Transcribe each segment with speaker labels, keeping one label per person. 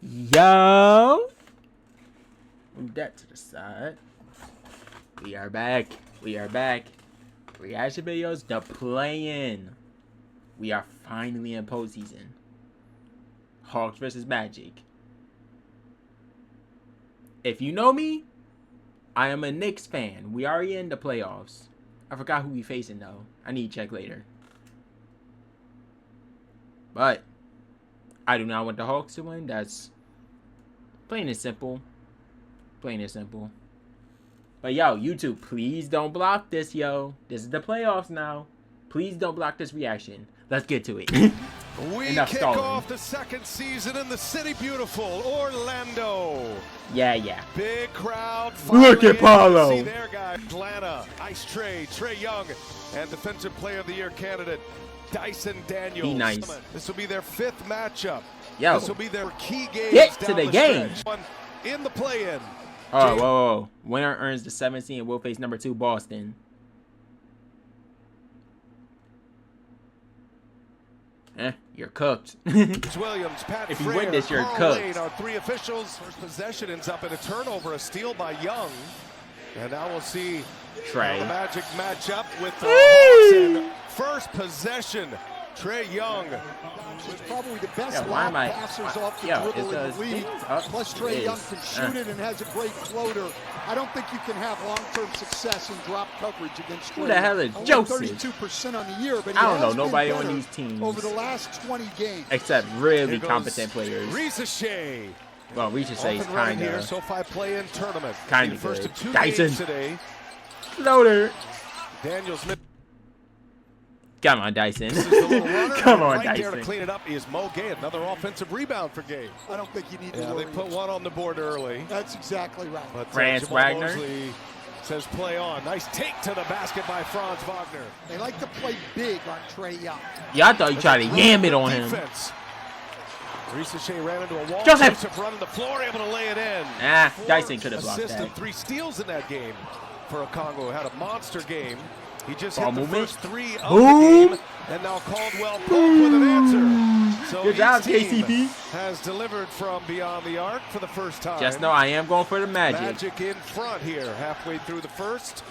Speaker 1: Yo, move that to the side. We are back. We are back. Reaction videos, the play-in. We are finally in postseason. Hawks versus Magic. If you know me, I am a Knicks fan. We already in the playoffs. I forgot who we facing though. I need to check later. But I do not want the Hawks to win. That's plain and simple. Plain and simple. But yo, YouTube, please don't block this, yo. This is the playoffs now. Please don't block this reaction. Let's get to it.
Speaker 2: We kick off the second season in the city beautiful Orlando.
Speaker 1: Yeah.
Speaker 2: Big crowd.
Speaker 1: Look at Paulo.
Speaker 2: See their guy, Atlanta. Ice Trey Young, and Defensive Player of the Year candidate Dyson Daniels.
Speaker 1: Be nice.
Speaker 2: This will be their fifth matchup.
Speaker 1: Yo.
Speaker 2: This will be their key game.
Speaker 1: Get to the game.
Speaker 2: In the play-in.
Speaker 1: Oh, whoa. Winner earns the 7th seed and will face number 2 Boston. You're cooked.
Speaker 2: Williams, Pat
Speaker 1: if you
Speaker 2: Frayer,
Speaker 1: win this, you're
Speaker 2: Carl
Speaker 1: cooked.
Speaker 2: Wade, our 3 officials. First possession ends up in a turnover, a steal by Young. And now we'll see
Speaker 1: Trey.
Speaker 2: the Magic match up with the Hawks in first possession. Trey Young.
Speaker 3: He's probably the best lob passers off the dribble in the league. Plus Trey Young can shoot it and has a great floater. I don't think you can have long-term success in drop coverage against Trey.
Speaker 1: Who the hell is Joseph?
Speaker 3: 32% on the year, but
Speaker 1: I don't know nobody on these teams
Speaker 3: over the last 20 games.
Speaker 1: Except really competent players.
Speaker 2: Ricochet.
Speaker 1: Well, Ricochet is kind of
Speaker 2: SoFi play-in tournament.
Speaker 1: Kind of
Speaker 2: first
Speaker 1: good.
Speaker 2: of 2
Speaker 1: Dyson
Speaker 2: games today.
Speaker 1: Floater.
Speaker 2: Daniels.
Speaker 1: Come on, Dyson.
Speaker 2: This is the little runner.
Speaker 1: Come on,
Speaker 2: right
Speaker 1: Dyson.
Speaker 2: There to clean it up is Mo Gay. Another offensive rebound for Gay.
Speaker 3: I don't think you need to
Speaker 2: worry. They put one on the board early.
Speaker 3: That's exactly right.
Speaker 2: But
Speaker 1: Franz
Speaker 2: Jamal
Speaker 1: Wagner
Speaker 2: Mosley says play on. Nice take to the basket by Franz Wagner.
Speaker 3: They like to play big on Trey Young.
Speaker 1: Yeah, I thought you tried to yam it on him.
Speaker 2: Ricochet ran into a wall.
Speaker 1: Joseph
Speaker 2: running the floor, able to lay it in.
Speaker 1: Dyson could have blocked that.
Speaker 2: And 3 steals in that game for Okongwu. Had a monster game. He just
Speaker 1: Ball
Speaker 2: hit the
Speaker 1: movement.
Speaker 2: first 3 of the game, and now Caldwell Pope with an answer. So
Speaker 1: good job,
Speaker 2: team
Speaker 1: KCP.
Speaker 2: has delivered from beyond the arc for the first time.
Speaker 1: Just know I am going for the Magic.
Speaker 2: Magic in front here, halfway through the first,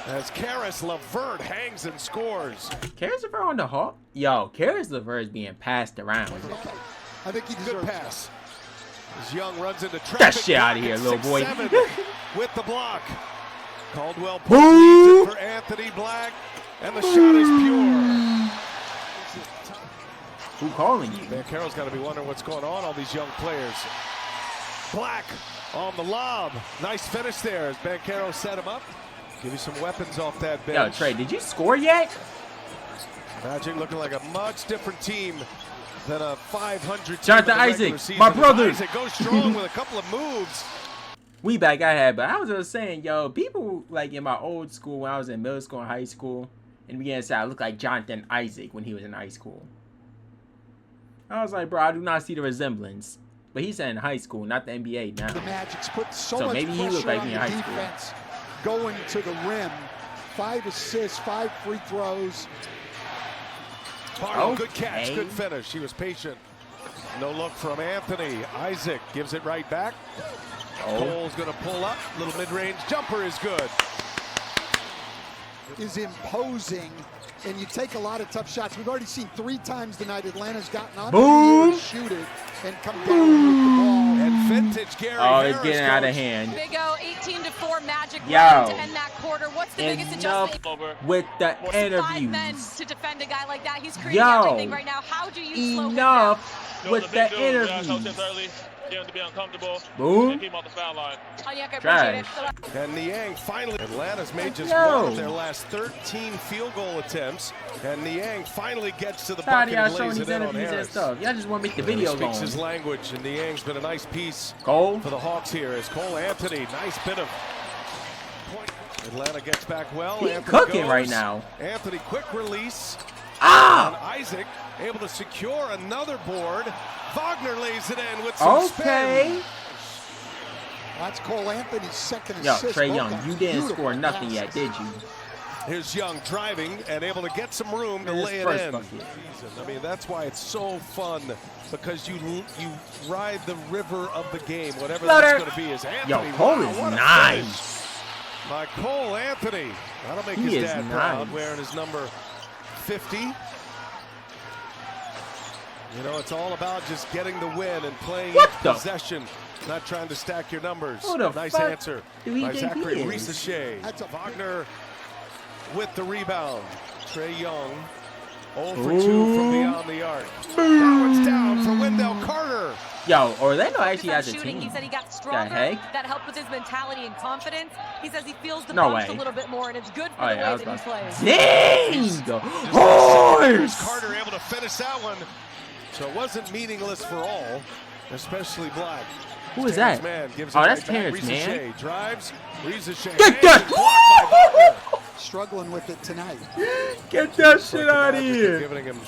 Speaker 2: as Karis LeVert hangs and scores.
Speaker 1: Karis LeVert on the Hawk? Yo, Karis LeVert is being passed around.
Speaker 3: I think he
Speaker 2: Good pass. As Young runs into traffic.
Speaker 1: That shit out of here, little boy.
Speaker 2: With the block. Caldwell leads it for Anthony Black, and the shot is pure.
Speaker 1: Who calling you?
Speaker 2: Man, Carroll's got to be wondering what's going on, all these young players. Black on the lob. Nice finish there as Ben Carroll set him up. Give you some weapons off that bench.
Speaker 1: Yo, Trey, did you score yet?
Speaker 2: Magic looking like a much different team than a 500 team.
Speaker 1: Shout out to Isaac, my brother.
Speaker 2: Isaac goes strong with a couple of moves.
Speaker 1: We back I had, but I was just saying, yo, people like in my old school when I was in middle school and high school, and began to say I look like Jonathan Isaac when he was in high school. I was like, bro, I do not see the resemblance. But he's in high school, not the NBA now.
Speaker 3: The Magic's put so much
Speaker 1: maybe he looked
Speaker 3: pressure
Speaker 1: like me in
Speaker 3: on
Speaker 1: high
Speaker 3: the
Speaker 1: school.
Speaker 3: defense going to the rim. 5 assists, 5 free throws.
Speaker 2: Barlow, good catch, good finish. He was patient. No look from Anthony. Isaac gives it right back. Cole's going to pull up. Little mid-range jumper is good.
Speaker 3: Is imposing, and you take a lot of tough shots. We've already seen 3 times tonight Atlanta's gotten on the shoot it and come down with the ball.
Speaker 2: And vintage Gary
Speaker 1: Harris,
Speaker 2: it's
Speaker 1: getting out of hand.
Speaker 4: Big O, 18-4 Magic
Speaker 1: Yo,
Speaker 4: to end that quarter. What's the biggest adjustment?
Speaker 1: With the
Speaker 4: 5 men
Speaker 1: interviews.
Speaker 4: to defend a guy like that. He's creating everything right now. How do you slow him down?
Speaker 1: With the interviews.
Speaker 5: Get him to be uncomfortable.
Speaker 1: Boom.
Speaker 5: And keep him off the foul line.
Speaker 4: Onyeka, appreciate it.
Speaker 2: And Niang finally, Atlanta's made just one of their last 13 field goal attempts. And Niang finally gets to the bucket and lays it in on Harris.
Speaker 1: Y'all just want to make the video
Speaker 2: He speaks
Speaker 1: long.
Speaker 2: his language, and Niang's been a nice piece
Speaker 1: Cole
Speaker 2: for the Hawks here. As Cole Anthony, nice bit of point. Atlanta gets back well.
Speaker 1: He
Speaker 2: Anthony
Speaker 1: cooking
Speaker 2: goes.
Speaker 1: right now.
Speaker 2: Anthony, quick release.
Speaker 1: Ah!
Speaker 2: And Isaac able to secure another board. Wagner lays it in with some spin.
Speaker 3: That's Cole Anthony's second
Speaker 1: Yo,
Speaker 3: assist.
Speaker 1: Trey Young, you didn't score nothing yet, did you?
Speaker 2: Here's Young driving and able to get some room to lay it in.
Speaker 1: Bucket.
Speaker 2: I mean, that's why it's so fun, because you ride the river of the game, whatever that's going to be. Is Anthony?
Speaker 1: Yo, Cole is nice.
Speaker 2: By Cole Anthony. That'll make his dad proud, wearing his number 50. You know, it's all about just getting the win and playing each possession, not trying to stack your numbers. Nice answer by Zachary Ricochet. That's Wagner with the rebound. Trae Young 0 for 2 from beyond the arc. That one's down for Wendell Carter.
Speaker 1: Yo, Orlando actually has a team.
Speaker 4: He said he got stronger. That helped with his mentality and confidence. He says he feels the bumps a little bit more, and it's good for the way that he plays.
Speaker 1: Dang!
Speaker 2: Horse! Carter able to finish that one. So it wasn't meaningless for all, especially Black.
Speaker 1: Who is that? Oh, that's Terrence Mann.
Speaker 2: Drives. Ricochet.
Speaker 1: Get that!
Speaker 3: Struggling with it tonight.
Speaker 1: Get that shit out of here.
Speaker 2: Giving him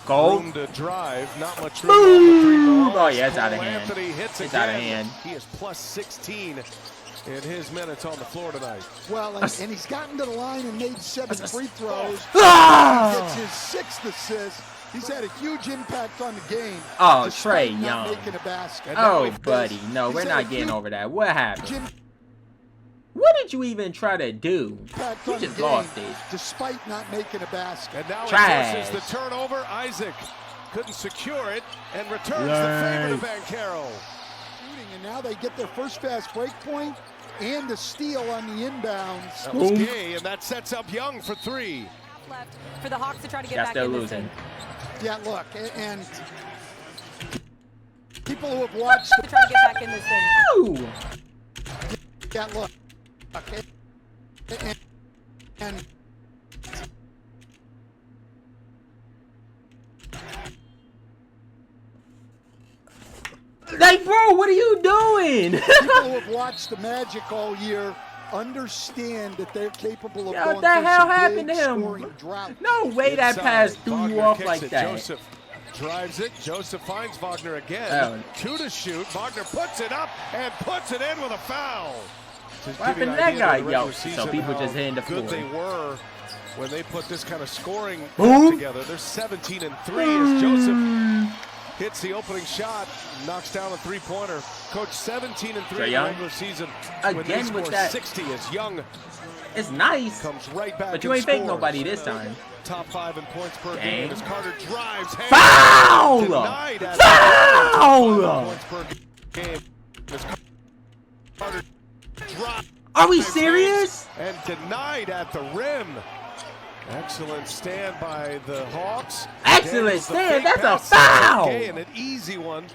Speaker 1: Goal.
Speaker 2: room to drive. Not much room on the three balls.
Speaker 1: Oh, yeah, it's out of hand.
Speaker 2: Anthony hits
Speaker 1: it's out of hand.
Speaker 2: He is plus 16 in his minutes on the floor tonight.
Speaker 3: Well, and he's gotten to the line and made 7 free throws. Gets his 6th assist. He's had a huge impact on the game.
Speaker 1: Oh, Trae Young.
Speaker 3: Making a basket.
Speaker 1: Oh, buddy. No, we're not getting over that. What happened? What did you even try to do? You just lost it.
Speaker 3: Despite not making a basket.
Speaker 2: And now he forces the turnover. Isaac couldn't secure it and returns the favor to Banchero.
Speaker 3: And now they get their first fast break point and the steal on the inbounds.
Speaker 2: That was Gay, and that sets up Young for 3.
Speaker 4: Left for the Hawks to try to get back in this thing.
Speaker 3: Yeah, look, and people who have watched
Speaker 4: to try to get back in this thing.
Speaker 3: Yeah, look. And
Speaker 1: like, bro, what are you doing?
Speaker 3: People who have watched the Magic all year understand that they're capable of going
Speaker 1: what the hell happened to him?
Speaker 3: Drought.
Speaker 1: No way that pass threw you off like that.
Speaker 2: Joseph drives it. Joseph finds Wagner again. 2 to shoot. Wagner puts it up and puts it in with a foul.
Speaker 1: What happened to that guy? Yo, so people just hitting the floor.
Speaker 2: Good they were when they put this kind of scoring together. They're 17 and 3 as Joseph hits the opening shot, knocks down a 3-pointer. Coach 17 and 3 in the regular season.
Speaker 1: Again with that
Speaker 2: 60 as Young.
Speaker 1: It's nice.
Speaker 2: Comes right back.
Speaker 1: But you ain't fake nobody this time.
Speaker 2: Top 5 in points per game as Carter drives.
Speaker 1: Foul! Foul!
Speaker 2: Points per game as Carter drives.
Speaker 1: Are we serious?
Speaker 2: And denied at the rim. Excellent stand by the Hawks.
Speaker 1: Excellent stand. That's a foul.
Speaker 2: And an easy one.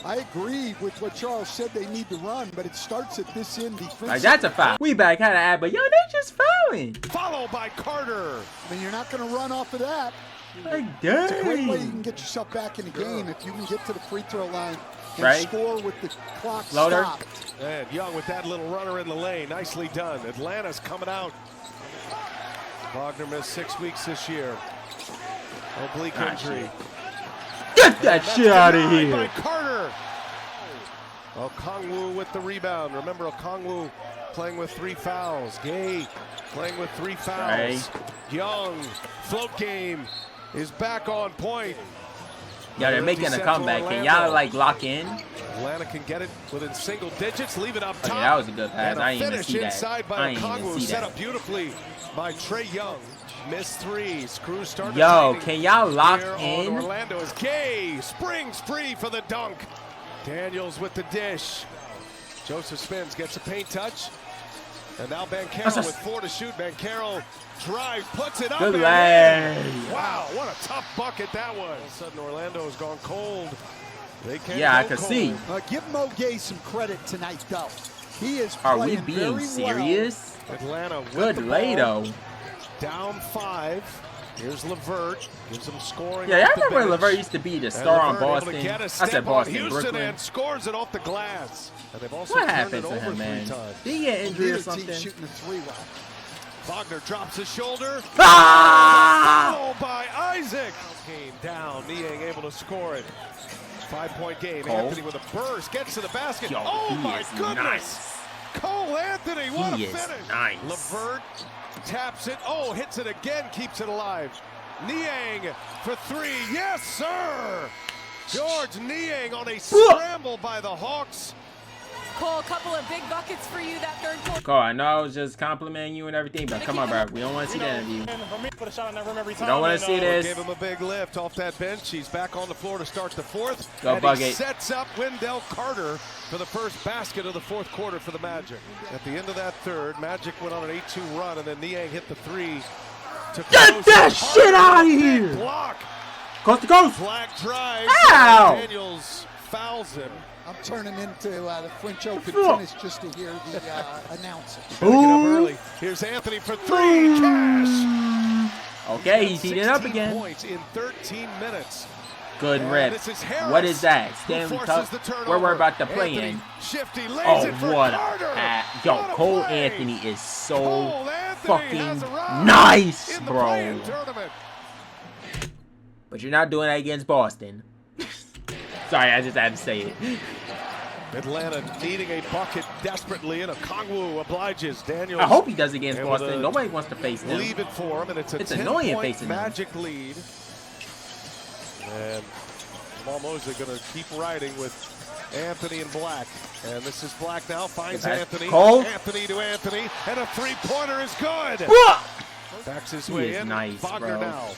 Speaker 3: I agree with what Charles said. They need to run, but it starts at this end defensively.
Speaker 1: Like, that's a foul. We back had to add, but yo, they just fouling.
Speaker 2: Followed by Carter.
Speaker 3: I mean, you're not going to run off of that.
Speaker 1: Like, dang.
Speaker 3: It's a great way you can get yourself back in the game if you can get to the free throw line and score with the clock stopped.
Speaker 2: And Young with that little runner in the lane. Nicely done. Atlanta's coming out. Wagner missed 6 weeks this year. Oblique injury.
Speaker 1: Get that shit out of here.
Speaker 2: By Carter. Okongwu with the rebound. Remember, Okongwu playing with 3 fouls. Gay playing with 3 fouls. Young, float game is back on point.
Speaker 1: Yeah, they're making a comeback. Can y'all like lock in?
Speaker 2: Atlanta can get it within single digits, leave it up top.
Speaker 1: Okay, that was a good pass.
Speaker 2: And
Speaker 1: I didn't even see that.
Speaker 2: Inside by
Speaker 1: I didn't even
Speaker 2: Okongwu,
Speaker 1: see
Speaker 2: set
Speaker 1: that.
Speaker 2: up beautifully by Trae Young. Missed 3. Screws started.
Speaker 1: Yo, can y'all lock in?
Speaker 2: Orlando is Gay. Springs free for the dunk. Daniels with the dish. Joseph spins, gets a paint touch. And now Banchero with 4 to shoot. Banchero drive, puts it up.
Speaker 1: Good lay.
Speaker 2: Wow, what a tough bucket that was. All of a sudden, Orlando has gone cold. They can't
Speaker 1: yeah, I
Speaker 2: go
Speaker 1: can
Speaker 2: cold.
Speaker 1: see.
Speaker 3: Give Mo Gay some credit tonight, though. He is
Speaker 1: Are we
Speaker 3: playing
Speaker 1: being
Speaker 3: very
Speaker 1: serious?
Speaker 2: Well. Atlanta with
Speaker 1: Good
Speaker 2: the
Speaker 1: lay,
Speaker 2: ball.
Speaker 1: though.
Speaker 2: Down 5. Here's LeVert. Gives him scoring.
Speaker 1: Yeah, I remember LeVert used to be the star on Boston. I said Boston,
Speaker 2: Houston
Speaker 1: Brooklyn.
Speaker 2: And scores it off the glass. And they've also
Speaker 1: What
Speaker 2: turned
Speaker 1: happened
Speaker 2: it
Speaker 1: to
Speaker 2: over
Speaker 1: him, man?
Speaker 2: 3 times.
Speaker 1: Did he get injured or
Speaker 3: Team
Speaker 1: something?
Speaker 3: shooting the 3 well.
Speaker 2: Wagner drops his shoulder.
Speaker 1: Ah!
Speaker 2: Fouled by Isaac. Came down, Niang able to score it. 5-point game.
Speaker 1: Cole.
Speaker 2: Anthony with a burst, gets to the basket.
Speaker 1: Yo,
Speaker 2: oh
Speaker 1: he
Speaker 2: my
Speaker 1: is
Speaker 2: goodness!
Speaker 1: nice.
Speaker 2: Cole Anthony, what
Speaker 1: he
Speaker 2: a
Speaker 1: is
Speaker 2: finish.
Speaker 1: Nice.
Speaker 2: LeVert taps it. Oh, hits it again, keeps it alive. Niang for three. Yes, sir. George Niang on a scramble by the Hawks.
Speaker 4: Cole, a couple of big buckets for you that third quarter.
Speaker 1: Cole, I know I was just complimenting you and everything, but come on, bro. We don't want to see that interview. We don't want to see this.
Speaker 2: Gave him a big lift off that bench. He's back on the floor to start the fourth.
Speaker 1: Go
Speaker 2: and
Speaker 1: Bucket.
Speaker 2: He sets up Wendell Carter for the first basket of the fourth quarter for the Magic. At the end of that third, Magic went on an 8-2 run, and then Niang hit the three.
Speaker 1: Get that shit out of here!
Speaker 2: Block.
Speaker 1: Coast to coast.
Speaker 2: Black drive.
Speaker 1: Ow!
Speaker 2: Daniels fouls him.
Speaker 3: I'm turning into the French Open tennis just to hear the announcer.
Speaker 2: Get up early. Here's Anthony for three. Cash.
Speaker 1: Okay, he's heating up again.
Speaker 2: Points in 13 minutes.
Speaker 1: Good rip. What is that? Stanley Cup? Where we're about to play in. Oh, what a yo, Cole Anthony is so fucking nice, bro. But you're not doing that against Boston. Sorry, I just had to say it.
Speaker 2: Atlanta needing a bucket desperately, and Okongwu obliges. Daniels.
Speaker 1: I hope he does against Boston. Nobody wants to face him.
Speaker 2: Leave it for him, and it's a
Speaker 1: annoying
Speaker 2: 10-point
Speaker 1: facing
Speaker 2: Magic lead. And Jamal Mosley going to keep riding with Anthony and Black. And this is Black now, finds Anthony.
Speaker 1: Cole.
Speaker 2: Anthony to Anthony, and a three-pointer is good. Backs his way in.
Speaker 1: Nice,
Speaker 2: Wagner
Speaker 1: bro.
Speaker 2: now.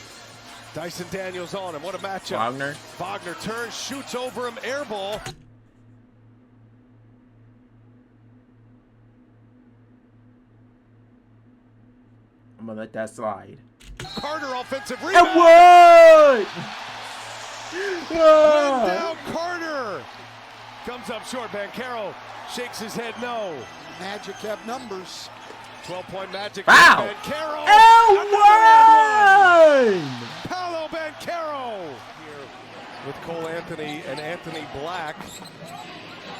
Speaker 2: Dyson Daniels on him. What a matchup.
Speaker 1: Wagner.
Speaker 2: Wagner turns, shoots over him, air ball.
Speaker 1: I'm gonna let that slide.
Speaker 2: Carter offensive rebound.
Speaker 1: And
Speaker 2: Wendell Carter comes up short. Banchero shakes his head no.
Speaker 3: Magic have numbers.
Speaker 2: 12-point Magic.
Speaker 1: Wow.
Speaker 2: Banchero.
Speaker 1: L1!
Speaker 2: Paolo Banchero here with Cole Anthony and Anthony Black.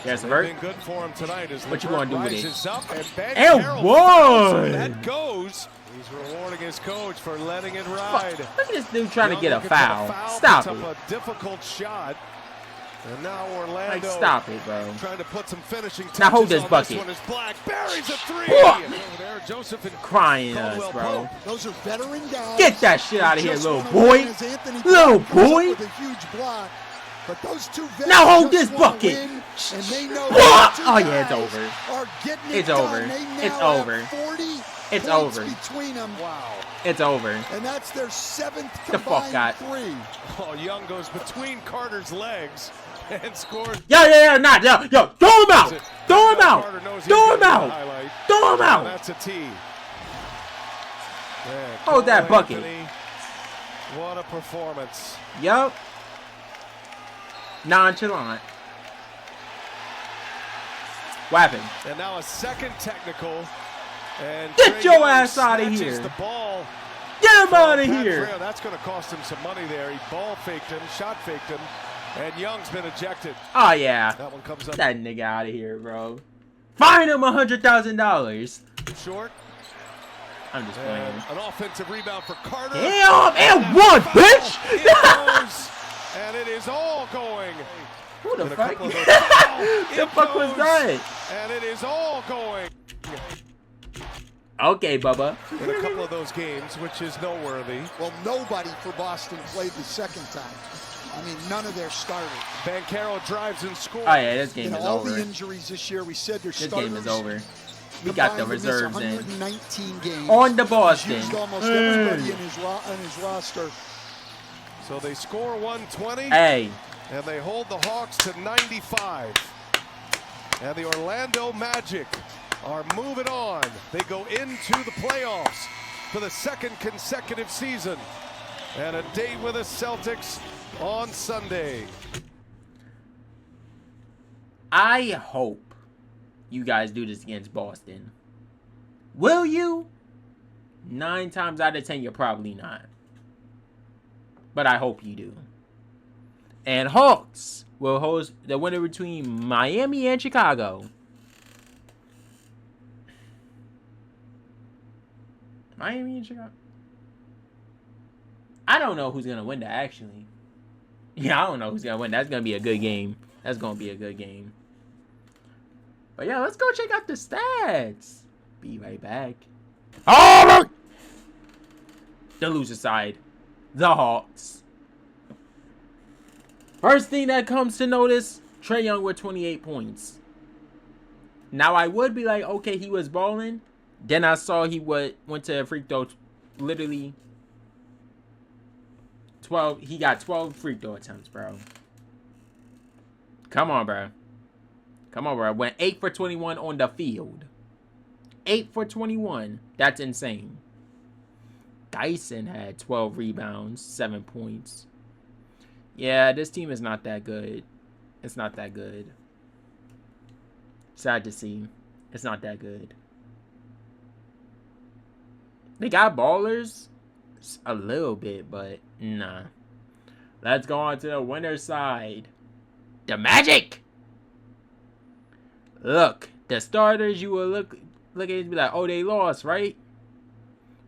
Speaker 1: Yes,
Speaker 2: They've been good for him tonight as
Speaker 1: what you gonna do with it?
Speaker 2: Up and
Speaker 1: L1!
Speaker 2: That goes. He's rewarding his coach for letting it ride.
Speaker 1: Look at this dude trying to get a foul. Stop it.
Speaker 2: A difficult shot. And now Orlando.
Speaker 1: Like, stop it, bro.
Speaker 2: Trying to put some finishing touches
Speaker 1: now hold this
Speaker 2: on
Speaker 1: bucket.
Speaker 2: This one is Black. Buries a three. Over there, Joseph and
Speaker 1: crying us, bro.
Speaker 3: Those are veteran guys.
Speaker 1: Get that shit out of here, little boy. Little boy.
Speaker 3: With a huge block. But those two
Speaker 1: now hold this bucket.
Speaker 3: And they know
Speaker 1: oh yeah, it's over.
Speaker 3: It's
Speaker 1: over. It's over.
Speaker 3: 40
Speaker 1: it's over.
Speaker 3: Between them.
Speaker 2: Wow.
Speaker 1: It's over.
Speaker 3: And that's their seventh
Speaker 1: combined
Speaker 3: three.
Speaker 2: Oh, Young goes between Carter's legs and scores.
Speaker 1: Yo, throw him out. Throw him out. Throw him out. Throw him out.
Speaker 2: That's a T.
Speaker 1: Hold that bucket.
Speaker 2: Anthony, what a performance.
Speaker 1: Yup. Nonchalant. What happened?
Speaker 2: And now a second technical. And
Speaker 1: get your ass out of here.
Speaker 2: The ball.
Speaker 1: Get him out of here.
Speaker 2: That's going to cost him some money there. He ball faked him, shot faked him, and Young's been ejected.
Speaker 1: Oh, yeah.
Speaker 2: That one comes up.
Speaker 1: That nigga out of here, bro. Fine him $100,000.
Speaker 2: Short.
Speaker 1: I'm just playing.
Speaker 2: An offensive rebound for Carter.
Speaker 1: Damn, and one, bitch.
Speaker 2: And it is all going.
Speaker 1: Who the fuck? The fuck was that?
Speaker 2: And it is all going.
Speaker 1: Okay, Bubba.
Speaker 2: In a couple of those games, which is noteworthy.
Speaker 3: Well, nobody for Boston played the second time. I mean, none of their starters.
Speaker 2: Banchero drives and scores.
Speaker 1: Oh, yeah, this game is
Speaker 3: all
Speaker 1: over.
Speaker 3: the injuries this year, we said their starters.
Speaker 1: This game is over. We got the reserves in.
Speaker 3: 119 games.
Speaker 1: On the Boston.
Speaker 3: He's used almost everybody in his roster.
Speaker 2: So they score 120.
Speaker 1: Hey.
Speaker 2: And they hold the Hawks to 95. And the Orlando Magic are moving on. They go into the playoffs for the second consecutive season. And a date with the Celtics on Sunday.
Speaker 1: I hope you guys do this against Boston. Will you? 9 times out of 10, you're probably not. But I hope you do. And Hawks will host the winner between Miami and Chicago. Miami and Chicago. I don't know who's going to win that, actually. Yeah, I don't know who's going to win. That's going to be a good game. That's going to be a good game. But yeah, let's go check out the stats. Be right back. Oh! The loser side. The Hawks. First thing that comes to notice, Trae Young with 28 points. Now, I would be like, okay, he was balling. Then I saw he went to a free throw, literally 12. He got 12 free throw attempts, bro. Come on, bro. Come on, bro. Went 8 for 21 on the field. 8 for 21. That's insane. Dyson had 12 rebounds, 7 points. Yeah, this team is not that good. It's not that good. Sad to see. It's not that good. They got ballers a little bit, but nah. Let's go on to the winner's side. The Magic! Look, the starters, you will look at it and be like, oh, they lost, right?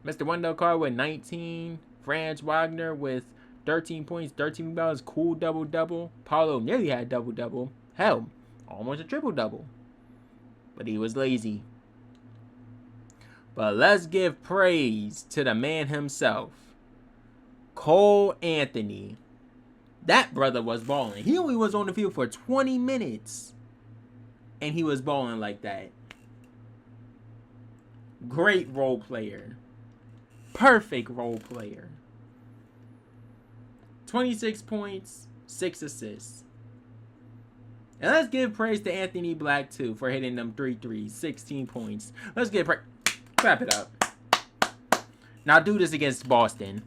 Speaker 1: Mr. Wendell Carter with 19. Franz Wagner with 13 points, 13 rebounds, cool double-double. Paulo nearly had double-double. Hell, almost a triple-double. But he was lazy. But let's give praise to the man himself. Cole Anthony. That brother was balling. He only was on the field for 20 minutes. And he was balling like that. Great role player. Perfect role player. 26 points, 6 assists. And let's give praise to Anthony Black, too, for hitting them 3 threes. 16 points. Let's give praise. Clap it up. Now do this against Boston.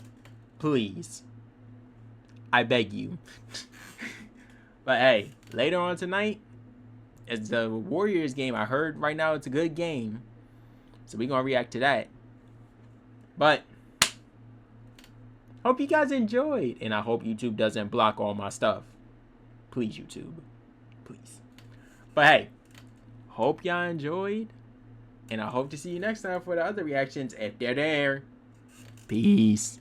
Speaker 1: Please. I beg you. But hey, later on tonight, it's the Warriors game. I heard right now it's a good game. So we're going to react to that. But hope you guys enjoyed. And I hope YouTube doesn't block all my stuff. Please, YouTube. Please. But hey, hope y'all enjoyed. And I hope to see you next time for the other reactions if they're there. Peace.